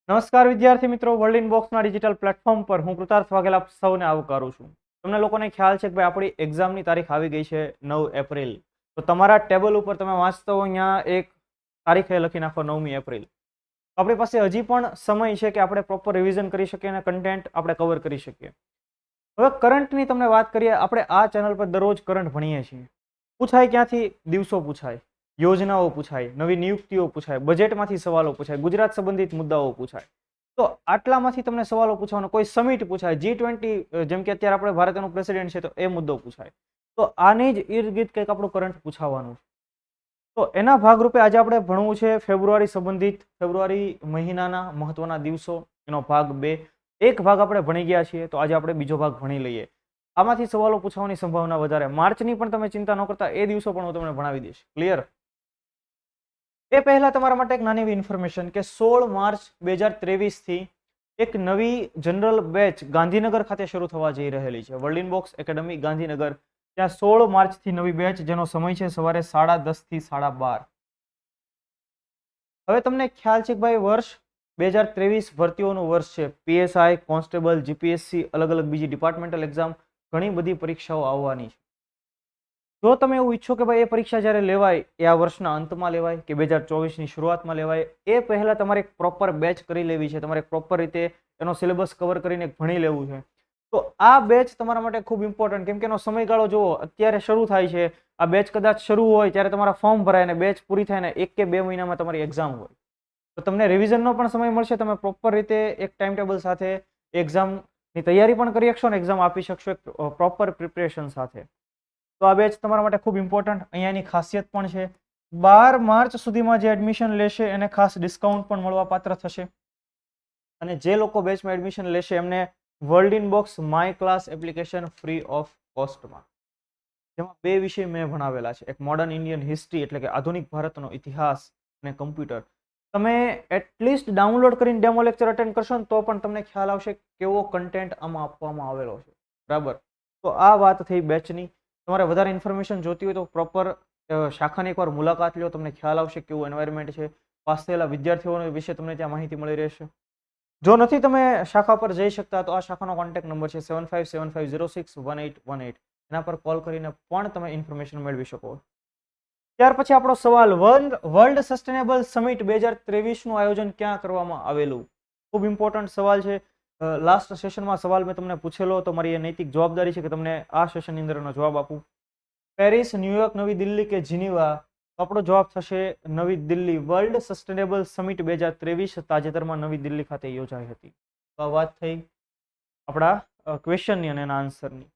નમસ્કાર વિદ્યાર્થી મિત્રો, વર્લ્ડ ઇનબોક્સના ડિજિટલ પ્લેટફોર્મ પર હું કૃતાર્થ વાઘેલા આપ સૌને આવકારું છું. તમને લોકોને ખ્યાલ છે કે ભાઈ આપણી એક્ઝામની તારીખ આવી ગઈ છે 9 એપ્રિલ. તો તમારા ટેબલ ઉપર તમે વાંચતા હો અહીંયા એક તારીખે લખી નાખો 9મી એપ્રિલ. તો આપણી પાસે હજી પણ સમય છે કે આપણે પ્રોપર રિવિઝન કરી શકીએ અને કન્ટેન્ટ આપણે કવર કરી શકીએ. હવે કરંટની તમને વાત કરીએ. આપણે આ ચેનલ પર દરરોજ કરંટ ભણીએ છીએ. પૂછાય ક્યાંથી? દિવસો પૂછાય, યોજનાઓ પૂછાય, નવી નિયુક્તિઓ પૂછાય, બજેટમાંથી સવાલો પૂછાય, ગુજરાત સંબંધિત મુદ્દાઓ પૂછાય. તો આટલામાંથી તમને સવાલો પૂછવાનો, કોઈ સમિટ પૂછાય, G20 જેમ કે અત્યારે આપણે ભારતનું પ્રેસિડેન્ટ છે તો એ મુદ્દો પૂછાય. તો આની જ ઈર્દગીર્દ કંઈક આપણું કરંટ પૂછાવાનું છે. તો એના ભાગરૂપે આજે આપણે ભણવું છે ફેબ્રુઆરી સંબંધિત, ફેબ્રુઆરી મહિનાના મહત્વના દિવસો, એનો ભાગ 2. એક ભાગ આપણે ભણી ગયા છીએ તો આજે આપણે બીજો ભાગ ભણી લઈએ. આમાંથી સવાલો પૂછવાની સંભાવના વધારે. માર્ચની પણ તમે ચિંતા ન કરતા, એ દિવસો પણ હું તમને ભણાવી દઈશ. ક્લિયર? એ પહેલા તમારા માટે એક નાની એવી ઇન્ફોર્મેશન કે 16 માર્ચ 2023 થી એક નવી જનરલ બેચ ગાંધીનગર ખાતે શરૂ થવા જઈ રહેલી છે. World inbox academy Gandhinagar. ત્યાં 16 માર્ચથી નવી બેચ, જેનો સમય છે સવારે 10:30 થી 12:30. હવે તમને ખ્યાલ છે કે ભાઈ વર્ષ 2023 ભરતીઓનું વર્ષ છે. પીએસઆઈ, કોન્સ્ટેબલ, જીપીએસસી, અલગ અલગ બીજી ડિપાર્ટમેન્ટલ એક્ઝામ, ઘણી બધી પરીક્ષાઓ આવવાની છે. જો તમે એવું ઈચ્છો કે ભાઈ એ પરીક્ષા જ્યારે લેવાય એ આ વર્ષના અંતમાં લેવાય કે 2024ની શરૂઆતમાં લેવાય, એ પહેલા તમારે એક પ્રોપર બેચ કરી લેવી છે. તમારે પ્રોપર રીતે એનો સિલેબસ કવર કરીને ભણી લેવું છે. તો આ બેચ તમારા માટે ખૂબ ઇમ્પોર્ટન્ટ, કેમ કે એનો સમયગાળો જુઓ, અત્યારે શરૂ થાય છે. આ બેચ કદાચ શરૂ હોય ત્યારે તમારા ફોર્મ ભરાય ને બેચ પૂરી થાય ને 1 કે 2 મહિનામાં તમારી એક્ઝામ હોય. તો તમને રિવિઝનનો પણ સમય મળશે. તમે પ્રોપર રીતે એક ટાઈમ ટેબલ સાથે એક્ઝામની તૈયારી પણ કરી શકશો અને એક્ઝામ આપી શકશો એક પ્રોપર પ્રિપરેશન સાથે. તો આ બેચ તમારા માટે ખૂબ ઇમ્પોર્ટન્ટ. અહીંયાની ખાસિયત પણ છે, 12 માર્ચ સુધીમાં જે એડમિશન લેશે એને ખાસ ડિસ્કાઉન્ટ પણ મળવા પાત્ર થશે. અને જે લોકો બેચમાં એડમિશન લેશે એમને World Inbox my class application free of કોસ્ટમાં, જેમાં 2 વિષય મેં ભણાવેલા છે. એક મોડર્ન ઇન્ડિયન હિસ્ટ્રી એટલે કે આધુનિક ભારતનો ઇતિહાસ, અને કમ્પ્યુટર. તમે એટલીસ્ટ ડાઉનલોડ કરીને ડેમો લેક્ચર અટેન્ડ કરશો ને તો પણ તમને ખ્યાલ આવશે કેવો કન્ટેન્ટ આમાં આપવામાં આવેલો છે. બરાબર? તો આ વાત થઈ બેચની. તમારે વધારે ઇન્ફોર્મેશન જોતી હોય તો પ્રોપર શાખાની એકવાર મુલાકાત લો, તમને ખ્યાલ આવશે કેવું એન્વાયરમેન્ટ છે. પાસ થયેલા વિદ્યાર્થીઓ વિશે તમને ત્યાં માહિતી મળી રહેશે. જો નથી તમે શાખા પર જઈ શકતા તો આ શાખાનો કોન્ટેક્ટ નંબર છે 7575061818. એના પર કોલ કરીને પણ તમે ઇન્ફોર્મેશન મેળવી શકો. ત્યાર પછી આપણો સવાલ, વર્લ્ડ સસ્ટેનેબલ સમિટ 2023નું આયોજન ક્યાં કરવામાં આવેલું? ખૂબ ઇમ્પોર્ટન્ટ સવાલ છે. લાસ્ટ સેશનમાં સવાલ મેં તમને પૂછેલો, તો મારી એ નૈતિક જવાબદારી છે કે તમને આ સેશનની અંદર એનો જવાબ આપું. પેરિસ, ન્યુયોર્ક, નવી દિલ્હી કે જીનીવા? તો આપણો જવાબ થશે નવી દિલ્હી. વર્લ્ડ સસ્ટેનેબલ સમિટ 2023 તાજેતરમાં નવી દિલ્હી ખાતે યોજાઈ હતી. તો આ વાત થઈ આપણા ક્વેશ્ચનની અને એના આન્સરની.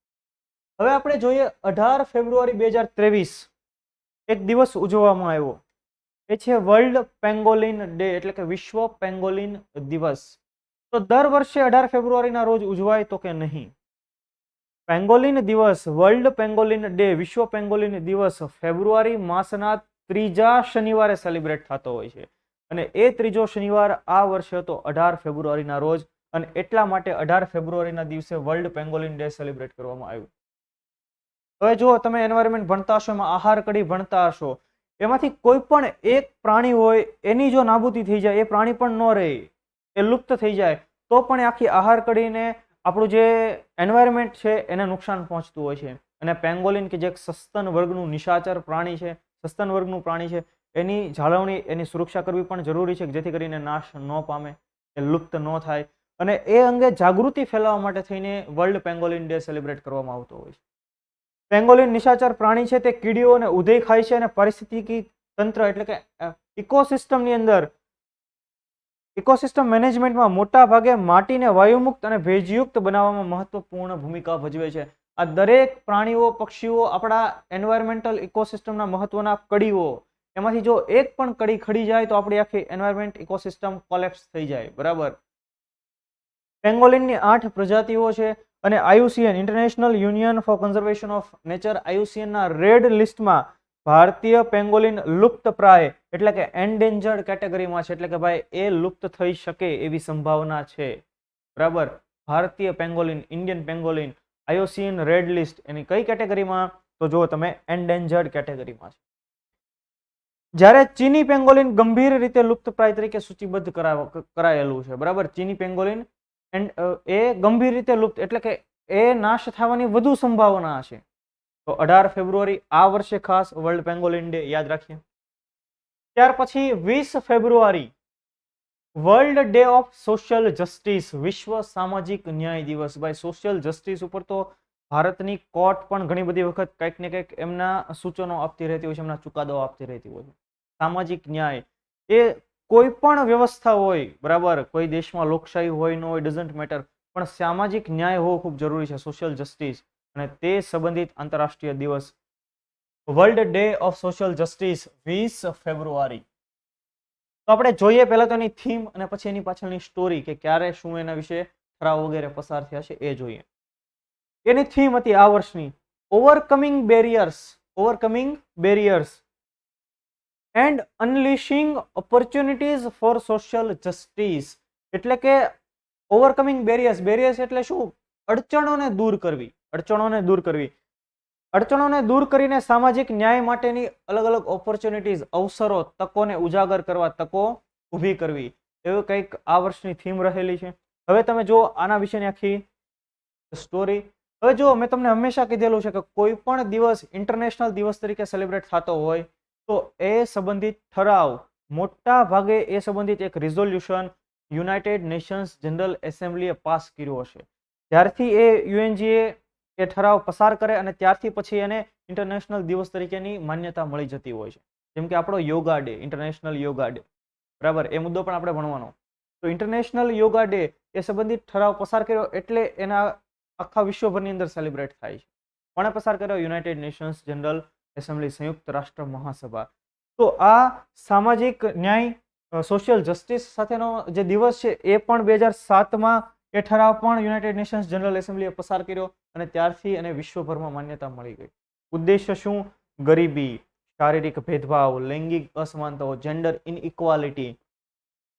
હવે આપણે જોઈએ 18 ફેબ્રુઆરી 2023 એક દિવસ ઉજવવામાં આવ્યો. એ છે વર્લ્ડ પેંગોલિન ડે એટલે કે વિશ્વ પેંગોલિન દિવસ. તો દર વર્ષે 18 ફેબ્રુઆરીના રોજ ઉજવાય તો કે નહીં? પેંગોલિન દિવસ, વર્લ્ડ પેંગોલિન ડે, વિશ્વ પેંગોલિન દિવસ ફેબ્રુઆરી માસના 3જા શનિવારે સેલિબ્રેટ થતો હોય છે. અને એ 3જો શનિવાર આ વર્ષે હતો 18 ફેબ્રુઆરીના રોજ. અને એટલા માટે 18 ફેબ્રુઆરીના દિવસે વર્લ્ડ પેંગોલિન ડે સેલિબ્રેટ કરવામાં આવ્યું. હવે જો તમે એન્વાયરમેન્ટ ભણતા હશો, એમાં આહાર કડી ભણતા હશો, એમાંથી કોઈ પણ એક પ્રાણી હોય એની જો નાબૂદી થઈ જાય, એ પ્રાણી પણ ન રહે, એ લુપ્ત થઈ જાય, તો પણ આખી આહાર કડીને આપણું જે એન્વાયરમેન્ટ છે એને નુકસાન પહોંચતું હોય છે. અને પેંગોલિન કે જે એક સસ્તન વર્ગનું નિશાચર પ્રાણી છે, સસ્તન વર્ગનું પ્રાણી છે, એની જાળવણી, એની સુરક્ષા કરવી પણ જરૂરી છે, જેથી કરીને નાશ ન પામે, એ લુપ્ત ન થાય. અને એ અંગે જાગૃતિ ફેલાવવા માટે થઈને વર્લ્ડ પેંગોલિન ડે સેલિબ્રેટ કરવામાં આવતો હોય છે. પેંગોલિન નિશાચર પ્રાણી છે, તે કીડીઓને ઉધઈ ખાય છે અને પારિસ્થિતિકી તંત્ર એટલે કે ઇકોસિસ્ટમની અંદર, ઇકોસિસ્ટમ મેનેજમેન્ટમાં મોટા ભાગે માટીને વાયુમુક્ત અને ભેજયુક્ત બનાવવામાં મહત્વપૂર્ણ ભૂમિકા ભજવે છે. આ દરેક પ્રાણીઓ, પક્ષીઓ આપણા એન્વાયરમેન્ટલ ઇકોસિસ્ટમના મહત્વના કડીઓ. એમાંથી જો એક પણ કડી ખડી જાય તો આપણી આખી એન્વાયરમેન્ટ ઇકોસિસ્ટમ કોલેપ્સ થઈ જાય. બરાબર? પેંગોલિનની 8 પ્રજાતિઓ છે અને IUCN International Union for Conservation of Nature, IUCNના રેડ લિસ્ટમાં ભારતીય પેંગોલિન લુપ્તપ્રાય એટલે કે એન્ડેન્જર્ડ કેટેગરીમાં છે. એટલે કે ભાઈ એ લુપ્ત થઈ શકે એવી સંભાવના છે. બરાબર? ભારતીય પેંગોલિન, ઇન્ડિયન પેંગોલિન, IUCN રેડ લિસ્ટ, એની કઈ કેટેગરીમાં? તો જો તમે એન્ડેન્જર્ડ કેટેગરીમાં છે. જ્યારે ચીની પેંગોલિન ગંભીર રીતે લુપ્તપ્રાય તરીકે સૂચિબદ્ધ કરાયેલું છે, બરાબર. ચીની પેંગોલિન એ ગંભીર રીતે લુપ્ત એટલે કે એ નાશ થવાની વધુ સંભાવના છે. તો 18 ફેબ્રુઆરી આ વર્ષે ખાસ વર્લ્ડ પેંગોલિન ડે યાદ રાખીએ. ત્યાર પછી 20 ફેબ્રુઆરી World Day of Social Justice, વિશ્વ સામાજિક ન્યાય દિવસ. ભાઈ સોશિયલ જસ્ટિસ ઉપર તો ભારતની કોર્ટ પણ ઘણી બધી વખત કંઈક ને કંઈક એમના સૂચનો આપતી રહેતી હોય છે, એમના ચુકાદાઓ આપતી રહેતી હોય છે. સામાજિક ન્યાય એ કોઈ પણ વ્યવસ્થા હોય, બરાબર, કોઈ દેશમાં લોકશાહી હોય ન હોય ડઝન્ટ મેટર, પણ સામાજિક ન્યાય હોવો ખૂબ જરૂરી છે, સોશિયલ જસ્ટિસ, અને તે સંબંધિત આંતરરાષ્ટ્રીય દિવસ world Day of Social justice 20 ફેબ્રુઆરી. તો આપણે જોઈએ પહેલા તો એની થીમ અને પછી એની પાછળની સ્ટોરી કે ક્યારે શું એના વિશે ઠરાવ વગેરે પસાર થયા છે એ જોઈએ. એની થીમ હતી આ વર્ષની overcoming barriers and unleashing opportunities for social justice. એટલે કે ઓવરકમિંગ બેરિયર્સ એટલે શું? અડચણોને દૂર કરવી. અડચણોને દૂર કરીને સામાજિક ન્યાય માટેની અલગ અલગ ઓપોર્ચ્યુનિટીઝ, અવસરો, તકોને ઉજાગર કરવા, તકો ઊભી કરવી, એવું કંઈક આ વર્ષની થીમ રહેલી છે. હવે તમે જો આના વિશેની આખી સ્ટોરી. હવે જો મેં તમને હંમેશા કીધેલું છે કે કોઈ પણ દિવસ ઇન્ટરનેશનલ દિવસ તરીકે સેલિબ્રેટ થતો હોય તો એ સંબંધિત ઠરાવ મોટા ભાગે એ સંબંધિત એક રિઝોલ્યુશન યુનાઇટેડ નેશન્સ જનરલ એસેમ્બલીએ પાસ કર્યો હશે. ત્યારથી એ યુએનજીએ એ ઠરાવ પસાર કરે અને ત્યારથી પછી એને ઇન્ટરનેશનલ દિવસ તરીકેની માન્યતા મળી જતી હોય છે. જેમ કે આપણો yoga day, international yoga day, બરાબર, એ મુદ્દો પણ આપણે ભણવાનો. તો ઇન્ટરનેશનલ યોગા ડે એ સંબંધિત ઠરાવ પસાર કર્યો એટલે એના આખા વિશ્વભરની અંદર સેલિબ્રેટ થાય છે. કોણે પસાર કર્યો? યુનાઇટેડ નેશન્સ જનરલ એસેમ્બલી, સંયુક્ત રાષ્ટ્ર મહાસભા. તો આ સામાજિક ન્યાય, સોશિયલ જસ્ટિસ સાથેનો જે દિવસ છે એ પણ 2007માં એ ઠરાવ પણ યુનાઇટેડ નેશન્સ જનરલ એસેમ્બલીએ પસાર કર્યો અને ત્યારથી એને વિશ્વભરમાં માન્યતા મળી ગઈ. ઉદ્દેશ્ય શું? ગરીબી, શારીરિક ભેદભાવ, લૈંગિક અસમાનતાઓ, જેન્ડર ઇનઇક્વાલિટી,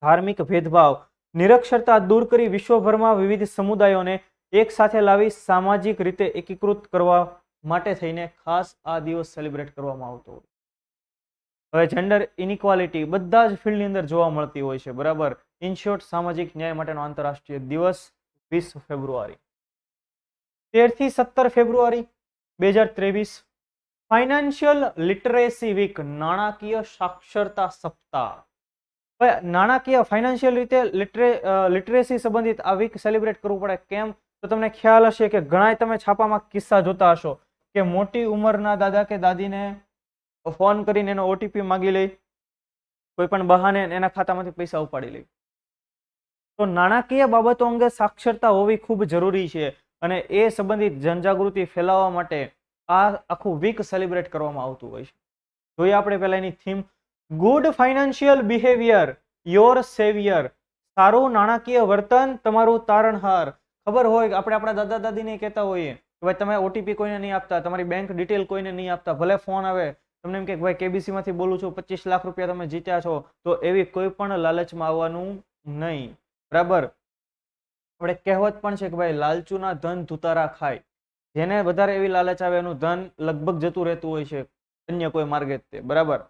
ધાર્મિક ભેદભાવ, નિરક્ષરતા દૂર કરી વિશ્વભરમાં વિવિધ સમુદાયોને એક સાથે લાવી સામાજિક રીતે એકીકૃત કરવા માટે થઈને ખાસ આ દિવસ સેલિબ્રેટ કરવામાં આવતો હોય. હવે જેન્ડર ઇનઇક્વાલિટી બધા જ ફિલ્ડની અંદર જોવા મળતી હોય છે, બરાબર. ઇન શોર્ટ, સામાજિક ન્યાય માટેનો આંતરરાષ્ટ્રીય દિવસ 20 ફેબ્રુઆરી. 13 થી 17 ફેબ્રુઆરી 2023 ફાઇનાન્શિયલ લિટરેસી વીક, નાણાકીય સાક્ષરતા સપ્તાહ. નાણાકીય ફાઇનાન્શિયલ રીતે લિટરેસી સંબંધિત આ વીક સેલિબ્રેટ કરવું પડે. કેમ? તો તમને ખ્યાલ હશે કે ઘણા તમે છાપામાં કિસ્સા જોતા હશો કે મોટી ઉંમરના દાદા કે દાદીને ફોન કરીને એનો ઓટીપી માંગી લે, કોઈ પણ બહાને એના ખાતામાંથી પૈસા ઉપાડી લે. તો નાણાકીય બાબતો અંગે સાક્ષરતા હોવી ખૂબ જરૂરી છે અને એ સંબંધિત જનજાગૃતિ ફેલાવવા માટે આ આખું વીક સેલિબ્રેટ કરવામાં આવતું હોય છે. જોઈએ આપણે પહેલા એની theme, good financial behaviour your saviour. સારું નાણાકીય વર્તન તમારું તારણહાર. ખબર હોય આપણે આપણા દાદા દાદીને કહેતા હોઈએ કે ભાઈ તમે ઓટીપી કોઈને નહીં આપતા, તમારી બેંક ડિટેલ કોઈને નહીં આપતા, ભલે ફોન આવે તમને એમ કે ભાઈ કેબીસી માંથી બોલું છું, 25 લાખ રૂપિયા તમે જીત્યા છો, તો એવી કોઈ પણ લાલચમાં આવવાનું નહીં, બરાબર. આપણે કહેવત પણ છે કે ભાઈ લાલચુના ધન ધુતારા ખાય. જેને વધારે એવી લાલચ આવે એનું ધન લગભગ જતું રહેતું હોય છે અન્ય કોઈ માર્ગે તે, બરાબર.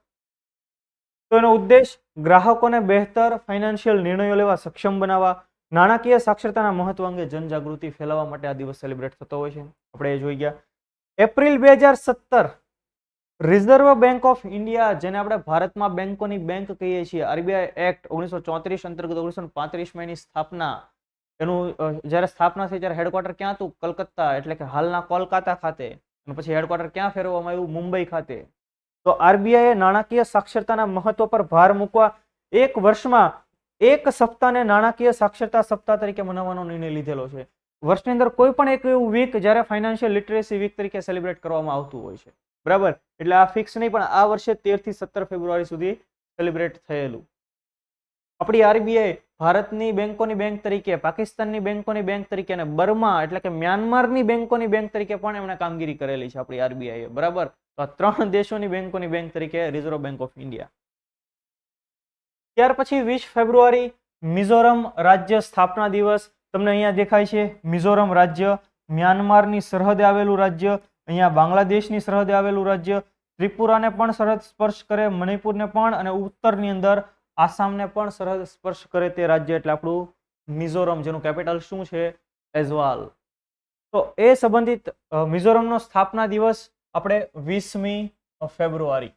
તો એનો ઉદ્દેશ ગ્રાહકોને બહેતર ફાઇનાન્શિયલ નિર્ણયો લેવા સક્ષમ બનાવવા, નાણાકીય સાક્ષરતાના મહત્વ અંગે જનજાગૃતિ ફેલાવવા માટે આ દિવસ સેલિબ્રેટ થતો હોય છે. આપણે એ જોઈ ગયા. April 2017 reserve bank of India, જેને આપણે ભારતમાં બેંકોની બેંક કહીએ છીએ, આરબીઆઈ એક્ટ 1934 અંતર્ગત 1935માં એની સ્થાપના, એનું જ્યારે સ્થાપના થઈ ત્યારે હેડક્વાર્ટર ક્યાં હતું? કલકત્તા, એટલે કે હાલના કોલકાતા ખાતે. અને પછી હેડક્વાર્ટર ક્યાં ફેરવવામાં આવ્યું? મુંબઈ ખાતે. તો આરબીઆઈએ નાણાકીય સાક્ષરતાના મહત્વ પર ભાર મૂકવા એક વર્ષમાં એક સપ્તાહને નાણાકીય સાક્ષરતા સપ્તાહ તરીકે મનાવવાનો નિર્ણય લીધેલો છે. વર્ષની અંદર કોઈ પણ એક એવું વીક જ્યારે ફાઇનાન્શિયલ લિટરેસી વીક તરીકે સેલિબ્રેટ કરવામાં આવતું હોય છે, બરાબર. એટલે આ ફિક્સ નહીં, પણ આ વર્ષે 13 થી 17 ફેબ્રુઆરી સુધી સેલિબ્રેટ થયેલું. આપણી આરબીઆઈ ભારતની બેંકોની બેંક તરીકે, પાકિસ્તાનની બેંકોની બેંક તરીકે અને બર્મા એટલે કે મ્યાનમારની બેંકોની બેંક તરીકે પણ એમણે કામગીરી કરેલી છે આપણી આરબીઆઈએ, બરાબર. તો આ 3 દેશોની બેંકોની બેંક તરીકે રિઝર્વ બેંક ઓફ ઇન્ડિયા. ત્યાર પછી 20 ફેબ્રુઆરી મિઝોરમ રાજ્ય સ્થાપના દિવસ. તમને અહીંયા દેખાય છે મિઝોરમ રાજ્ય, મ્યાનમારની સરહદે આવેલું રાજ્ય, અહીંયા બાંગ્લાદેશની સરહદે આવેલું રાજ્ય, ત્રિપુરાને પણ સરહદ સ્પર્શ કરે, મણિપુરને પણ, અને ઉત્તરની અંદર આસામને પણ સરહદ સ્પર્શ કરે તે રાજ્ય એટલે આપણું મિઝોરમ, જેનું કેપિટલ શું છે? એઝવાલ. તો એ સંબંધિત મિઝોરમનો સ્થાપના દિવસ આપણે 20મી ફેબ્રુઆરી.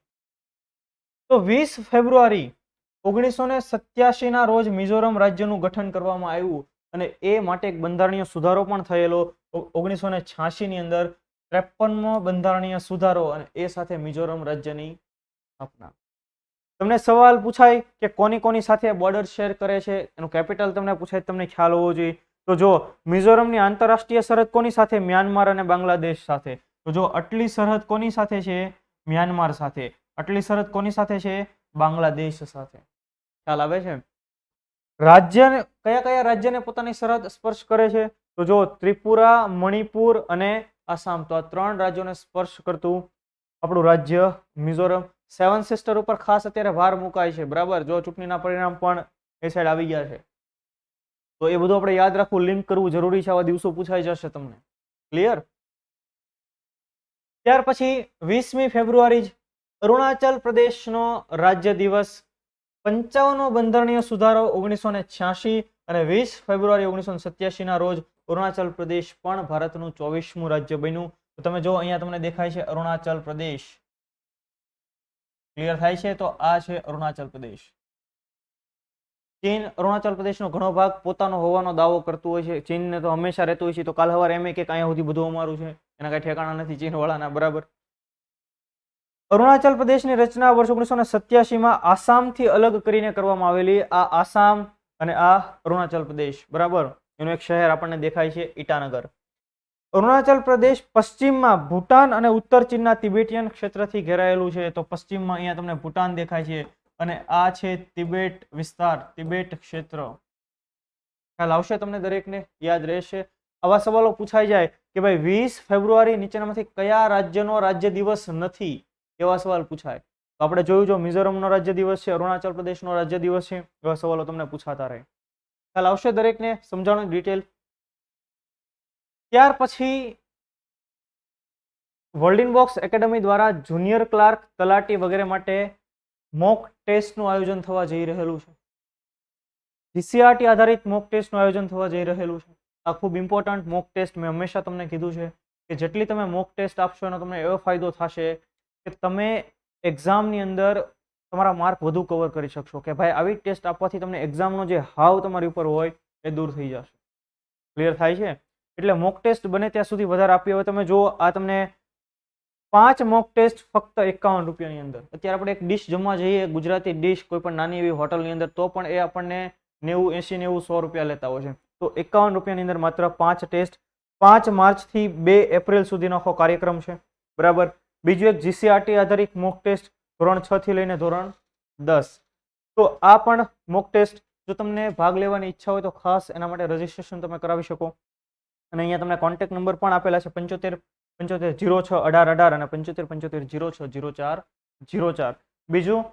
તો 20 ફેબ્રુઆરી 1987 ના રોજ મિઝોરમ રાજ્યનું ગઠન કરવામાં આવ્યું અને એ માટે એક બંધારણીય સુધારો પણ થયેલો 1986 ની અંદર, 53મો બંધારણીય સુધારો, અને એ સાથે મિઝોરમ રાજ્યની સ્થાપના. તમને સવાલ પૂછાય કે કોની કોની સાથે બોર્ડર શેર કરે છે, એનું કેપિટલ તમને પૂછાય, તમને ખ્યાલ હોવો જોઈએ. તો જો મિઝોરમની આંતરરાષ્ટ્રીય સરહદ કોની સાથે? મ્યાનમાર અને બાંગ્લાદેશ સાથે. તો જો આટલી સરહદ કોની સાથે છે? મ્યાનમાર સાથે. આટલી સરહદ કોની સાથે છે? બાંગ્લાદેશ સાથે. ખ્યાલ આવે છે? રાજ્ય કયા કયા રાજ્યને પોતાની સરહદ સ્પર્શ કરે છે? તો જો ત્રિપુરા, મણિપુર અને આસામ. તો આ 3 રાજ્યોને સ્પર્શ કરતું આપણું રાજ્ય મિઝોરમ. 7 સિસ્ટર ઉપર ખાસ અત્યારે ભાર મુકાય છે, બરાબર. જો ચૂંટણીના પરિણામ પણ એ સાઈડ આવી ગયા છે, તો એ બધું આપણે યાદ રાખવું, લિંક કરવું જરૂરી છે. આવા દિવસો પૂછાઈ જશે તમને. ક્લિયર? ત્યાર પછી 20મી ફેબ્રુઆરી અરુણાચલ પ્રદેશનો રાજ્ય દિવસ. 55મો બંધારણીય સુધારો 1986 અને 20 ફેબ્રુઆરી 1987 ના રોજ અરુણાચલ પ્રદેશ પણ ભારતનું 24મું રાજ્ય બન્યું. તો તમે જો અહીંયા તમને દેખાય છે અરુણાચલ પ્રદેશ. ક્લિયર થાય છે? તો આ છે અરુણાચલ પ્રદેશ. ચીન અરુણાચલ પ્રદેશનો ઘણો ભાગ પોતાનો હોવાનો દાવો કરતું હોય છે. ચીનને તો હંમેશા રહેતું હોય છે. તો કાલ સવારે એમ કે અહીંયા સુધી બધું અમારું છે, એના કઈ ઠેકાણા નથી ચીન વાળાના, બરાબર. અરુણાચલ પ્રદેશની રચના વર્ષ 1987માં આસામથી અલગ કરીને કરવામાં આવેલી. આ આસામ અને આ અરુણાચલ પ્રદેશ, બરાબર. એનું એક શહેર આપણને દેખાય છે ઈટાનગર. અરુણાચલ પ્રદેશ પશ્ચિમમાં ભૂટાન અને ઉત્તર ચીનના તિબેટિયન ક્ષેત્રથી ઘેરાયેલું છે. તો પશ્ચિમમાં અહીંયા તમને ભૂટાન દેખાય છે અને આ છે તિબેટ વિસ્તાર, તિબેટ ક્ષેત્ર. ખ્યાલ આવશે તમને? દરેકને યાદ રહેશે? આવા સવાલો પૂછાઈ જાય કે ભાઈ 20 ફેબ્રુઆરી નીચેનામાંથી કયા રાજ્યનો રાજ્ય દિવસ નથી, એવા સવાલ પૂછાય. તો આપણે જોયું, જો મિઝોરમનો રાજ્ય દિવસ છે, અરુણાચલ પ્રદેશનો રાજ્ય દિવસ છે, એવા સવાલો તમને પૂછાતા રહે. ખ્યાલ આવશે દરેકને? સમજાણું ડિટેલ. ત્યાર પછી વર્લ્ડ બોક્સ એકેડમી દ્વારા જુનિયર ક્લાર્ક, તલાટી વગેરે માટે મોક ટેસ્ટનું આયોજન થવા જઈ રહેલું છે. જીસીઆરટી આધારિત મોક ટેસ્ટનું આયોજન થવા જઈ રહેલું છે. આ ખૂબ ઇમ્પોર્ટન્ટ મોક ટેસ્ટ. મેં હંમેશા તમને કીધું છે કે જેટલી તમે મોક ટેસ્ટ આપશો એનો તમને એવો ફાયદો થશે કે તમે એક્ઝામની અંદર તમારા માર્ક વધુ કવર કરી શકશો. કે ભાઈ આવી ટેસ્ટ આપવાથી તમને એક્ઝામનો જે હાવ તમારી ઉપર હોય એ દૂર થઈ જશે. ક્લિયર થાય છે? એટલે મોક ટેસ્ટ બને ત્યાં સુધી વધારે આપી. હવે તમે જો આ તમને 5 મોક ટેસ્ટ ફક્ત 51 રૂપિયાની અંદર. અત્યારે આપણે એક ડીશ જમવા જઈએ, ગુજરાતી ડીશ, કોઈ પણ નાની એવી હોટલની અંદર, તો પણ એ આપણને 90, 80, 90, 100 રૂપિયા લેતા હોય છે. તો 51 રૂપિયાની અંદર માત્ર 5 ટેસ્ટ. 5 માર્ચથી 2 એપ્રિલ સુધીનો આખો કાર્યક્રમ છે, બરાબર. બીજું એક જીસીઆરટી આધારિત મોક ટેસ્ટ ધોરણ 6 થી લઈને ધોરણ 10. તો આ પણ મોક ટેસ્ટ જો તમને ભાગ લેવાની ઈચ્છા હોય તો ખાસ એના માટે રજીસ્ટ્રેશન તમે કરાવી શકો. અને અહીંયા તમને કોન્ટેક્ટ નંબર પણ આપેલા છે 75 75 06 18 18 અને 75 75 06 04 04. બીજું,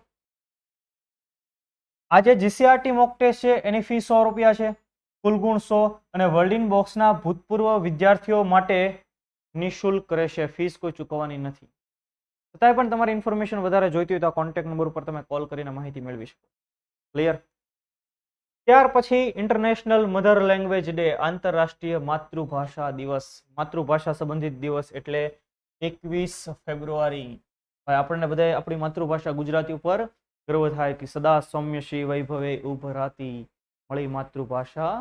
આ જે જીસીઆરટી મોક ટેસ્ટ છે એની ફી 100 રૂપિયા છે, કુલ ગુણ 100, અને વર્લ્ડ બોક્સના ભૂતપૂર્વ વિદ્યાર્થીઓ માટે નિઃશુલ્ક રહેશે. ફીસ કોઈ ચૂકવવાની નથી. છતાંય પણ તમારી ઇન્ફોર્મેશન વધારે જોઈતી હોય તો આ કોન્ટેક્ટ નંબર ઉપર તમે કોલ કરીને માહિતી મેળવી શકો. ક્લિયર? ત્યાર પછી ઇન્ટરનેશનલ મધર લેંગ્વેજ ડે, આંતરરાષ્ટ્રીય માતૃભાષા દિવસ. માતૃભાષા સંબંધિત દિવસ એટલે 21 ફેબ્રુઆરી. ભાઈ આપણને બધાય આપણી માતૃભાષા ગુજરાતી ઉપર ગર્વ થાય કે સદા સૌમ્ય શ્રી વૈભવે ઉભરાતી મળી માતૃભાષા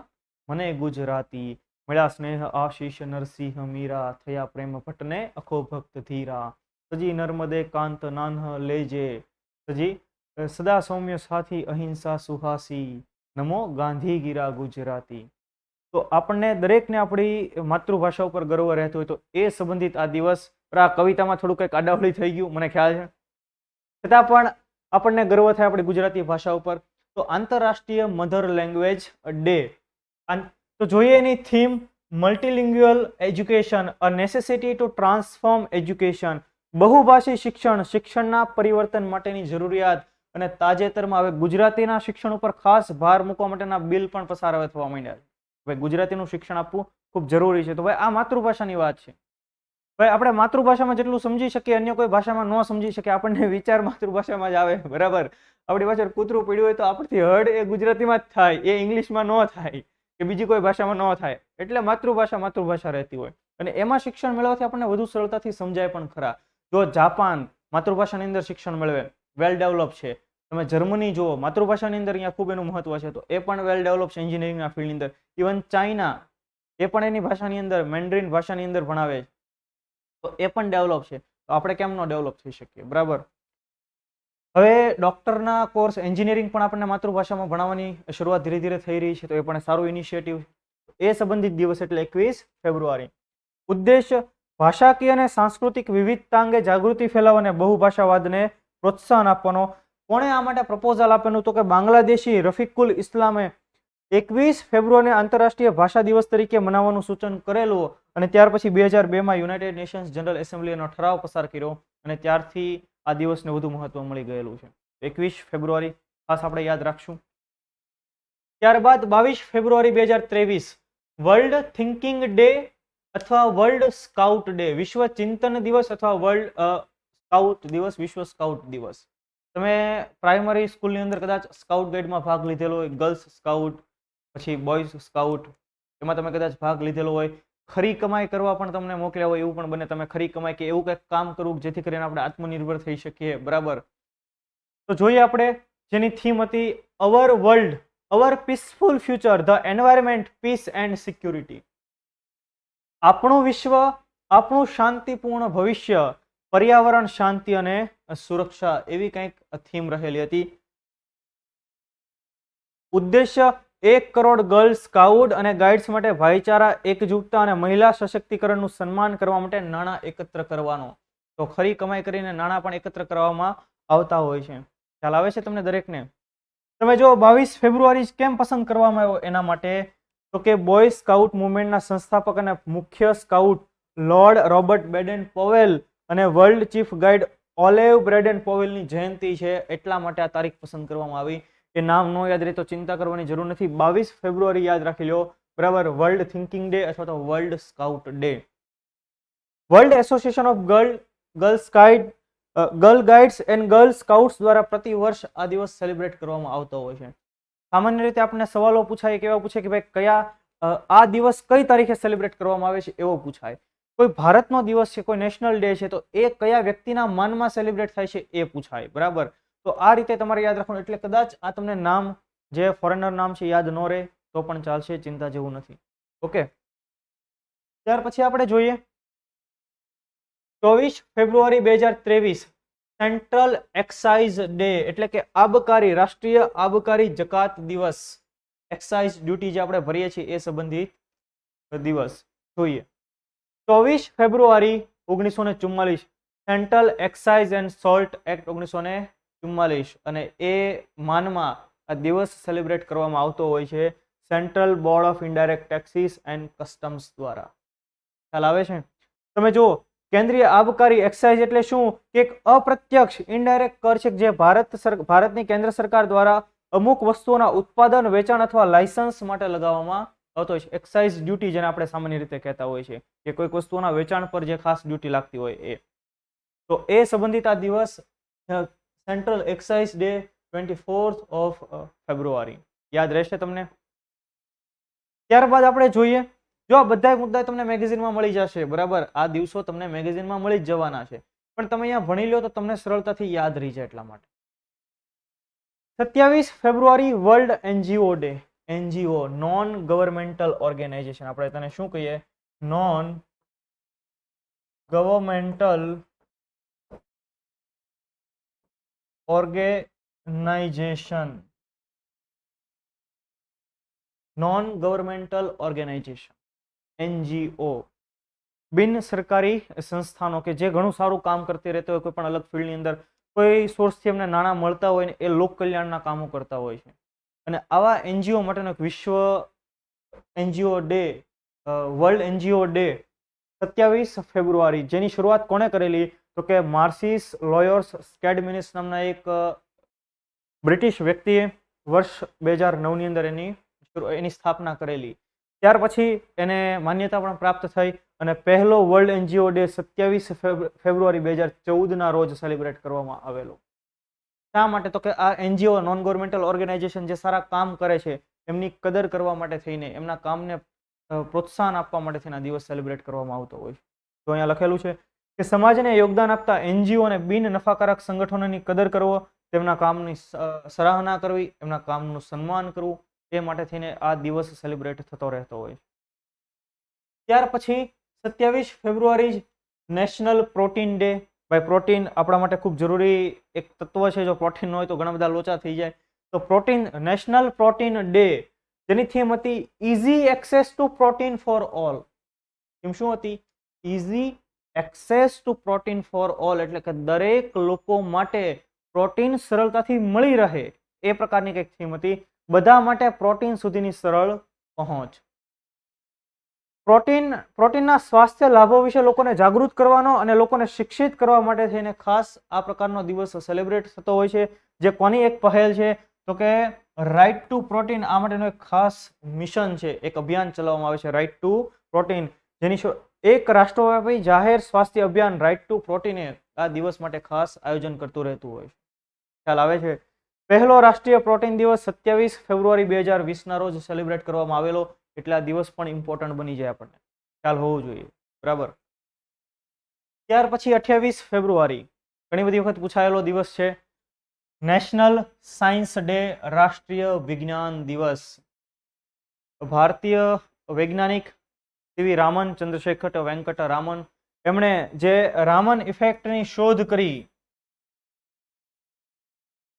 મને ગુજરાતી. મળ્યા સ્નેહ આશીષ નરસિંહ મીરા, થયા પ્રેમ ભટ્ટને અખો ભક્ત ધીરા. સજી નર્મદે કાંત નાન્હ લેજે, સજી સદા સૌમ્ય સાથી અહિંસા સુહાસી, નમો ગાંધી ગીરા ગુજરાતી. તો આપણને દરેકને આપણી માતૃભાષા ઉપર ગર્વ રહેતો હોય તો એ સંબંધિત આ દિવસ. આ કવિતામાં થોડું કંઈક આડાવડી થઈ ગયું મને ખ્યાલ છે, છતાં પણ આપણને ગર્વ થાય આપણી ગુજરાતી ભાષા ઉપર. તો આંતરરાષ્ટ્રીય મધર લેંગ્વેજ ડે. તો જોઈએ એની થીમ, મલ્ટીલિંગ્યુઅલ એજ્યુકેશન, અ નેસેસિટી ટુ ટ્રાન્સફોર્મ એજ્યુકેશન. બહુભાષી શિક્ષણ, શિક્ષણના પરિવર્તન માટેની જરૂરિયાત. અને તાજેતરમાં હવે ગુજરાતીના શિક્ષણ ઉપર ખાસ ભાર મૂકવા માટેના બિલ પણ પસાર હવે થવા માંડ્યા છે. હવે ગુજરાતીનું શિક્ષણ આપવું ખૂબ જરૂરી છે. તો ભાઈ આ માતૃભાષાની વાત છે. ભાઈ આપણે માતૃભાષામાં જેટલું સમજી શકીએ અન્ય કોઈ ભાષામાં ન સમજી શકીએ, આપણને વિચાર માતૃભાષામાં જ આવે, બરાબર. આપણી પાછળ કૂતરું પડ્યું હોય તો આપણથી હડ એ ગુજરાતીમાં જ થાય, એ ઇંગ્લિશમાં ન થાય કે બીજી કોઈ ભાષામાં ન થાય. એટલે માતૃભાષા રહેતી હોય અને એમાં શિક્ષણ મેળવવાથી આપણને વધુ સરળતાથી સમજાય પણ ખરા. જો જાપાન માતૃભાષાની અંદર શિક્ષણ મેળવે, વેલ ડેવલપ છે. તમે જર્મની જુઓ, માતૃભાષાની અંદર અહીંયા ખૂબ એનું મહત્વ છે, તો એ પણ વેલ ડેવલપ છે એન્જિનિયરિંગના ફિલ્ડની અંદર. ઇવન ચાઇના, એ પણ એની ભાષાની અંદર મેન્ડરીન ભાષાની અંદર ભણાવે છે, તો એ પણ ડેવલપ છે. તો આપણે કેમ ન ડેવલપ થઈ શકીએ, બરાબર. હવે ડોક્ટરના કોર્સ, એન્જિનિયરિંગ પણ આપણને માતૃભાષામાં ભણાવવાની શરૂઆત ધીરે ધીરે થઈ રહી છે, તો એ પણ સારું ઇનિશિયેટિવ. એ સંબંધિત દિવસ એટલે 21 ફેબ્રુઆરી. ઉદ્દેશ ભાષાકીય અને સાંસ્કૃતિક વિવિધતા અંગે જાગૃતિ ફેલાવવા અને બહુભાષાવાદને પ્રોત્સાહન આપવાનો. કોણે આ માટે પ્રપોઝલ આપેલું? તો કે બાંગ્લાદેશી રફીકુલ ઇસ્લામે 21 ફેબ્રુઆરી આંતરરાષ્ટ્રીય ભાષા દિવસ તરીકે મનાવવાનું સૂચન કરેલું અને ત્યાર પછી 2002માં યુનાઇટેડ નેશન્સ જનરલ એસેમ્બલી એનો ઠરાવ પસાર કર્યો અને ત્યારથી આ દિવસને વધુ મહત્વ મળી ગયેલું છે. 21 ફેબ્રુઆરી ખાસ આપણે યાદ રાખશું. ત્યારબાદ 22 ફેબ્રુઆરી 2023 વર્લ્ડ થિંકિંગ ડે અથવા વર્લ્ડ સ્કાઉટ ડે, વિશ્વ ચિંતન દિવસ અથવા વર્લ્ડ સ્કાઉટ દિવસ, વિશ્વ સ્કાઉટ દિવસ. તમે પ્રાઇમરી સ્કૂલની અંદર કદાચ સ્કાઉટ ગાઈડમાં ભાગ લીધેલો હોય, ગર્લ્સ સ્કાઉટ, પછી બોયઝ સ્કાઉટ, એમાં તમે કદાચ ભાગ લીધેલો હોય. ખરી કમાઈ કરવા પણ તમને મોકલ્યા હોય, એવું પણ બને. તમે ખરી કમાઈ કે એવું કંઈક કામ કરવું જેથી કરીને આપણે આત્મનિર્ભર થઈ શકીએ, બરાબર. તો જોઈએ આપણે જેની થીમ હતી our world, our peaceful future, the environment, peace and security. આપણું વિશ્વ, આપણું શાંતિપૂર્ણ ભવિષ્ય, પર્યાવરણ, શાંતિ અને સુરક્ષા, એવી કંઈક થીમ રહેલી હતી. ઉદ્દેશ્ય 1 કરોડ ગર્લ્સ સ્કાઉટ અને ગાઈડ્સ માટે ભાઈચારા, એકજૂટતા અને મહિલા સશક્તિકરણનું સન્માન કરવા માટે નાણાં એકત્ર કરવાનો. તો ખરી કમાઈ કરીને નાણાં પણ એકત્ર કરવામાં આવતા હોય છે. ખ્યાલ આવે છે તમને દરેકને? તમે જો 22 ફેબ્રુઆરી કેમ પસંદ કરવામાં આવ્યો એના માટે, તો કે બોય સ્કાઉટ મુવમેન્ટના સંસ્થાપક અને મુખ્ય સ્કાઉટ લોર્ડ રોબર્ટ બેડન પોવેલ અને વર્લ્ડ ચીફ ગાઈડ ઓલેવ બ્રેડન પોવેલની જયંતિ છે, એટલા માટે આ તારીખ પસંદ કરવામાં આવી. એ નામ ન યાદ રહે તો ચિંતા કરવાની જરૂર નથી. 22 ફેબ્રુઆરી યાદ રાખી લો, બરાબર. વર્લ્ડ થિંકિંગ ડે અથવા તો world scout day. World association of girl guides and girl scouts દ્વારા પ્રતિ વર્ષ આ દિવસ સેલિબ્રેટ કરવામાં આવતો હોય છે. સામાન્ય રીતે આપણને સવાલો પૂછાય, કેવા પૂછાય કે ભાઈ કયા આ દિવસ કઈ તારીખે સેલિબ્રેટ કરવામાં આવે છે, એવો પૂછાય. કોઈ ભારતનો દિવસ છે, કોઈ નેશનલ ડે છે, તો એ કયા વ્યક્તિના માનમાં સેલિબ્રેટ થાય છે એ પૂછાય, બરાબર. તો આ રીતે તમારે યાદ રાખવાનું. એટલે કદાચ આ તમને નામ, જે ફોરેનર નામ છે, યાદ ન રહે તો પણ ચાલશે, ચિંતા જેવું નથી. ઓકે. ત્યાર પછી આપણે જોઈએ 24 ફેબ્રુઆરી 2023 સેન્ટ્રલ એક્સાઇઝ ડે, એટલે કે આબકારી, રાષ્ટ્રીય આબકારી જકાત દિવસ. એક્સાઇઝ ડ્યુટી જે આપણે ભરીએ છીએ એ સંબંધિત દિવસ. જોઈએ 24 February 1944 central excise and salt act 1944, અને એ માનમાં આ દિવસ સેલિબ્રેટ કરવામાં આવતો હોય છે central board of indirect taxes and customs દ્વારા. ખ્યાલ આવે છે? તમે જુઓ, કેન્દ્રીય આબકારી એક્સાઇઝ એટલે શું? કે એક અપ્રત્યક્ષ ઇનડાયરેક્ટ કર છે જે ભારતની કેન્દ્ર સરકાર દ્વારા અમુક વસ્તુઓના ઉત્પાદન, વેચાણ અથવા લાયસન્સ માટે લગાવવામાં આવતો હોય છે. એક્સાઇઝ ડ્યુટી જેને આપણે સામાન્ય રીતે કહેતા હોય છે, કે કોઈક વસ્તુઓના વેચાણ પર જે ખાસ ડ્યુટી લાગતી હોય એ. તો એ સંબંધિત આ દિવસ central excise day 24th of February યાદ રહેશે તમને. ત્યારબાદ આપણે જોઈએ, જો આ બધા મુદ્દા તમને મેગેઝિનમાં મળી જશે, બરાબર. આ દિવસો તમને મેગેઝિનમાં મળી જ જવાના છે, પણ તમે અહીંયા ભણી લો તો તમને સરળતાથી યાદ રહી જાય એટલા માટે. 27 ફેબ્રુઆરી World NGO Day. NGO, non governmental organisation. આપણે તેને શું કહીએ? Non governmental organisation. Non governmental organisation, NGO, બિન સરકારી સંસ્થાનો કે જે ઘણું સારું કામ કરતી રહેતી હોય, કોઈ પણ અલગ ફિલ્ડની અંદર કોઈ સોર્સથી એમને નાણાં મળતા હોય ને એ લોક કલ્યાણના કામો કરતા હોય છે. અને આવા એનજીઓ માટેનો એક વિશ્વ NGO day, world NGO day 27 ફેબ્રુઆરી, જેની શરૂઆત કોણે કરેલી? તો કે માર્સિસ લોયર્સ સ્કેડમિનિસ નામના એક બ્રિટિશ વ્યક્તિએ વર્ષ 2009ની અંદર એની સ્થાપના કરેલી. ત્યાર પછી એને માન્યતા પણ પ્રાપ્ત થઈ અને પહેલો વર્લ્ડ એનજીઓ ડે 27 ફેબ્રુઆરી 2014 રોજ સેલિબ્રેટ કરવામાં આવેલો. શા માટે? તો કે આ એનજીઓ નોન ગવર્મેન્ટલ ઓર્ગેનાઇઝેશન જે સારા કામ કરે છે એમની કદર કરવા માટે થઈને, એમના કામને પ્રોત્સાહન આપવા માટે થઈને આ દિવસ સેલિબ્રેટ કરવામાં આવતો હોય છે. તો અહીંયા લખેલું છે કે સમાજને યોગદાન આપતા એનજીઓ અને બિન નફાકારક સંગઠનોની કદર કરવો, તેમના કામની સરાહના કરવી, એમના કામનું સન્માન કરવું, એ માટે થઈને આ દિવસ સેલિબ્રેટ થતો રહેતો હોય. ત્યાર પછી 27 ફેબ્રુઆરી નેશનલ પ્રોટીન ડે. ભાઈ પ્રોટીન આપણા માટે ખૂબ જરૂરી એક તત્વ છે. જો પ્રોટીન ન હોય તો ઘણા બધા લોચા થઈ જાય. તો પ્રોટીન, નેશનલ પ્રોટીન ડે, જેની થીમ હતી easy access two protein for all. Theme શું હતી? Easy access two protein for all, એટલે કે દરેક લોકો માટે પ્રોટીન સરળતાથી મળી રહે એ પ્રકારની કંઈક થીમ હતી. બધા માટે પ્રોટીન સુધીની સરળ પહોંચ. પ્રોટીનના સ્વાસ્થ્ય લાભો વિશે લોકોને જાગૃત કરવાનો અને લોકોને શિક્ષિત કરવા માટે થઈને ખાસ આ પ્રકારનો દિવસ સેલિબ્રેટ થતો હોય છે. જે કોની એક પહેલ છે? તો કે રાઇટ ટુ પ્રોટીન. આ માટેનું એક ખાસ મિશન છે, એક અભિયાન ચલાવવામાં આવે છે, રાઇટ ટુ પ્રોટીન, જેની એક રાષ્ટ્રવ્યાપી જાહેર સ્વાસ્થ્ય અભિયાન રાઇટ ટુ પ્રોટીને આ દિવસ માટે ખાસ આયોજન કરતું રહેતું હોય છે. ખ્યાલ આવે છે? પહેલો રાષ્ટ્રીય પ્રોટીન દિવસ 27 ફેબ્રુઆરી 2020 રોજ સેલિબ્રેટ કરવામાં આવેલો. એટલે આ દિવસ પણ ઇમ્પોર્ટન્ટ બની જાય, આપણને ખ્યાલ હોવો જોઈએ. બરાબર. ત્યાર પછી 28 ફેબ્રુઆરી ઘણી બધી વખત પૂછાયેલો દિવસ છે. નેશનલ સાયન્સ ડે, રાષ્ટ્રીય વિજ્ઞાન દિવસ. ભારતીય વૈજ્ઞાનિક સીવી રામન, ચંદ્રશેખર વેંકટ રામન, એમણે જે રામન ઇફેક્ટની શોધ કરી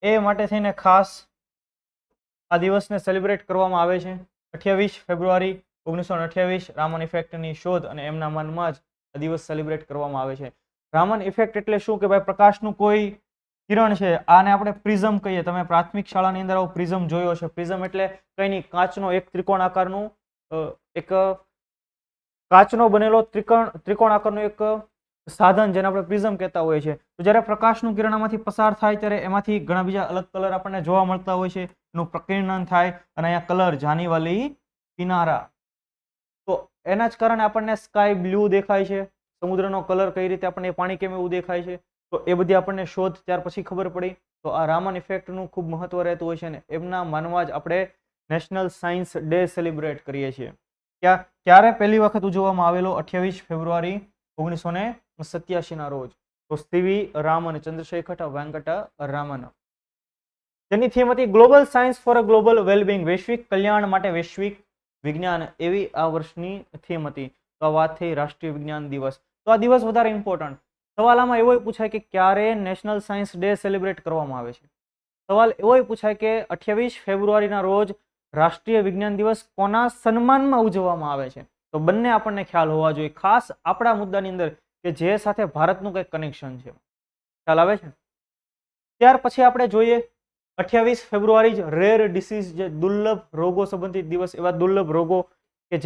એ માટે થઈને ખાસ આ દિવસને સેલિબ્રેટ કરવામાં આવે છે. 28 ફેબ્રુઆરી 1928 રામન ઇફેક્ટની શોધ અને એમના માનમાં જ આ દિવસ સેલિબ્રેટ કરવામાં આવે છે. રામન ઇફેક્ટ એટલે શું? કે ભાઈ પ્રકાશનું કોઈ કિરણ છે, આને આપણે પ્રિઝમ કહીએ. તમે પ્રાથમિક શાળાની અંદર આવો પ્રિઝમ જોયો છે. પ્રિઝમ એટલે કઈ નહીં, કાચનો એક ત્રિકોણ આકારનું એક કાચનો બનેલો ત્રિકોણ આકારનું એક સાધન, જેને આપણે પ્રિઝમ કહેતા હોઈએ છીએ. તો જ્યારે પ્રકાશનું કિરણ આમાંથી પસાર થાય ત્યારે એમાંથી ઘણા બીજા અલગ કલર આપણને જોવા મળતા હોય છે. એનું પ્રકીર્ણન થાય અને અહીંયા કલર જાનીવાલી કિનારા. તો એના જ કારણે આપણને સ્કાય બ્લુ દેખાય છે. સમુદ્રનો કલર કઈ રીતે આપણને પાણી કેમ એવું દેખાય છે, તો એ બધી આપણને શોધ ત્યાર પછી ખબર પડી. તો આ રામન ઇફેક્ટનું ખૂબ મહત્વ રહેતું હોય છે અને એમના માનવા જ આપણે નેશનલ સાયન્સ ડે સેલિબ્રેટ કરીએ છીએ. ક્યારે પહેલી વખત ઉજવવામાં આવેલો? 28 ફેબ્રુઆરી 1987 રોજ. તો સીવી રામન, ચંદ્રશેખર વેંકટ રામન, જેની થીમ હતી global science for a global wellbeing, વૈશ્વિક કલ્યાણ માટે વૈશ્વિક વિજ્ઞાન, એવી આ વર્ષની થીમ હતી. તો આ વાત થઈ રાષ્ટ્રીય વિજ્ઞાન દિવસ. તો આ દિવસ વધારે ઇમ્પોર્ટન્ટ. સવાલ આમાં એવો પૂછાય કે ક્યારે નેશનલ સાયન્સ ડે સેલિબ્રેટ કરવામાં આવે છે. સવાલ એવો પૂછાય કે 28 ફેબ્રુઆરીના રોજ રાષ્ટ્રીય વિજ્ઞાન દિવસ કોના સન્માનમાં ઉજવવામાં આવે છે. તો બંને આપણને ખ્યાલ હોવા જોઈએ, ખાસ આપણા મુદ્દાની અંદર કે જે સાથે ભારતનું કંઈક કનેક્શન છે. ખ્યાલ આવે છે? ત્યાર પછી આપણે જોઈએ 28 ફેબ્રુઆરી જ રેર ડિસીઝ, જે દુર્લભ રોગો સંબંધિત દિવસ. એવા દુર્લભ રોગો કે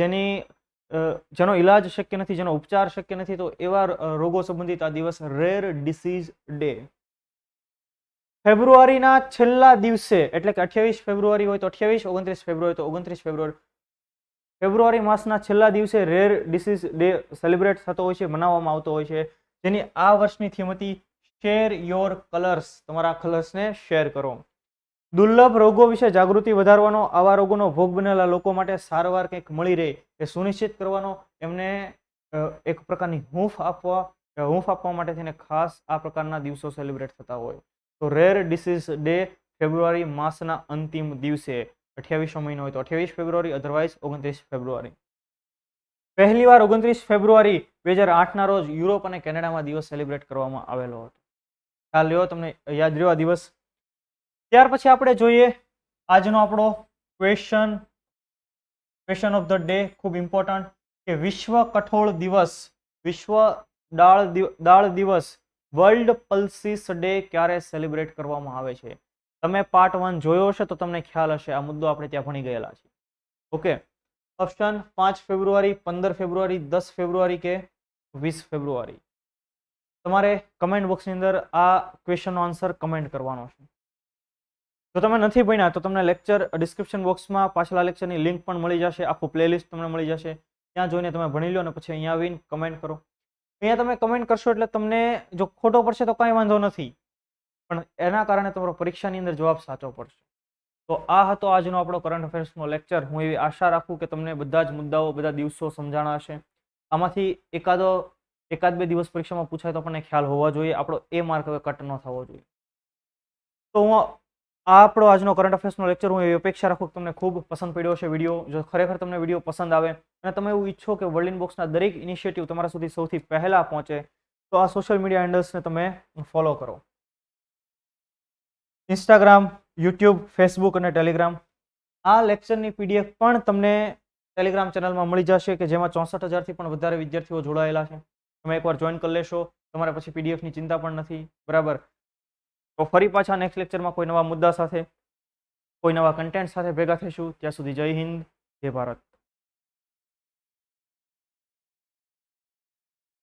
જેનો ઇલાજ શક્ય નથી, જેનો ઉપચાર શક્ય નથી, તો એવા રોગો સંબંધિત આ દિવસ રેર ડિસીઝ ડે. ફેબ્રુઆરીના છેલ્લા દિવસે, એટલે કે 28 ફેબ્રુઆરી હોય તો 28, 29 ફેબ્રુઆરી તો 29 ફેબ્રુઆરી, ફેબ્રુઆરી માસના છેલ્લા દિવસે રેર ડિસીઝ ડે સેલિબ્રેટ થતો હોય છે, મનાવવામાં આવતો હોય છે. જેની આ વર્ષની થીમ હતી શેર યોર કલર્સ, તમારા કલર્સને શેર કરો. દુર્લભ રોગો વિશે જાગૃતિ વધારવાનો, આવા રોગોનો ભોગ બનેલા લોકો માટે સારવાર કંઈક મળી રહે એ સુનિશ્ચિત કરવાનો, એમને એક પ્રકારની હૂંફ આપવા માટે થઈને ખાસ આ પ્રકારના દિવસો સેલિબ્રેટ થતા હોય. તો રેર ડિસીઝ ડે ફેબ્રુઆરી માસના અંતિમ દિવસે, 28મો મહિનો હોય તો 28 ફેબ્રુઆરી, અધરવાઇઝ 29 ફેબ્રુઆરી. પહેલી વાર 29 ફેબ્રુઆરી 2008ના રોજ યુરોપ અને કેનેડામાં દિવસ સેલિબ્રેટ કરવામાં આવેલો હતો. ખ્યાલ રહ્યો? તમને યાદ રહ્યો આ દિવસ? ત્યાર પછી આપણે જોઈએ આજનો આપણો ક્વેશ્ચન ઓફ ધ ડે, ખૂબ ઇમ્પોર્ટન્ટ, કે વિશ્વ કઠોળ દિવસ, વિશ્વ દાળ દિવસ, વર્લ્ડ પલ્સીસ ડે ક્યારે સેલિબ્રેટ કરવામાં આવે છે? તમે પાર્ટ 1 જોયો હશે તો તમને ખ્યાલ હશે, આ મુદ્દો આપણે ત્યાં ભણી ગયેલા છે. ઓકે, ઓપ્શન 5 ફેબ્રુઆરી, 15 ફેબ્રુઆરી, 10 ફેબ્રુઆરી કે 20 ફેબ્રુઆરી. તમારે કમેન્ટ બોક્સની અંદર આ ક્વેશ્ચનનો આન્સર કમેન્ટ કરવાનો છે. જો તમે નથી ભણ્યા તો તમને લેક્ચર ડિસ્ક્રિપ્શન બોક્સમાં પાછલા લેક્ચરની લિંક પણ મળી જશે, આખું પ્લેલિસ્ટ તમને મળી જશે. ત્યાં જોઈને તમે ભણી લો અને પછી અહીંયા આવીને કમેન્ટ કરો. અહીંયા તમે કમેન્ટ કરશો એટલે તમને જો ખોટો પડશે તો કાંઈ વાંધો નથી, પણ એના કારણે તમારો પરીક્ષાની અંદર જવાબ સાચો પડશે. તો આ હતો આજનો આપણો કરંટ અફેર્સનો લેક્ચર. હું એવી આશા રાખું કે તમને બધા જ મુદ્દાઓ, બધા દિવસો સમજાણા હશે. આમાંથી એકાદ બે દિવસ પરીક્ષામાં પૂછાય તો આપણને ખ્યાલ હોવા જોઈએ. આપણો એ માર્ક હવે કટ ન થવો જોઈએ. તો હું આ આપણો આજનો કરંટ અફેર્સનો લેક્ચર હું એવી અપેક્ષા રાખું કે તમને ખૂબ પસંદ પડ્યો હશે વિડીયો. જો ખરેખર તમને વિડીયો પસંદ આવે અને તમે એવું ઈચ્છો કે વર્લ્ડ ઇનબોક્સના દરેક ઇનિશિયેટિવ તમારા સુધી સૌથી પહેલા પહોંચે તો આ સોશિયલ મીડિયા હેન્ડલ્સને તમે ફોલો કરો. ઇન્સ્ટાગ્રામ, યુટ્યુબ, ફેસબુક અને ટેલિગ્રામ. આ લેક્ચરની પીડીએફ પણ તમને ટેલિગ્રામ ચેનલમાં મળી જશે કે જેમાં 64,000થી પણ વધારે વિદ્યાર્થીઓ જોડાયેલા છે. તમે એકવાર જોઈન કરી લેશો, તમારે પછી પીડીએફની ચિંતા પણ નથી. બરાબર. તો ફરી પાછા નેક્સ્ટ લેક્ચરમાં કોઈ નવા મુદ્દા સાથે, કોઈ નવા કન્ટેન્ટ સાથે ભેગા થઈશું. ત્યાં સુધી જય હિન્દ, જય ભારત.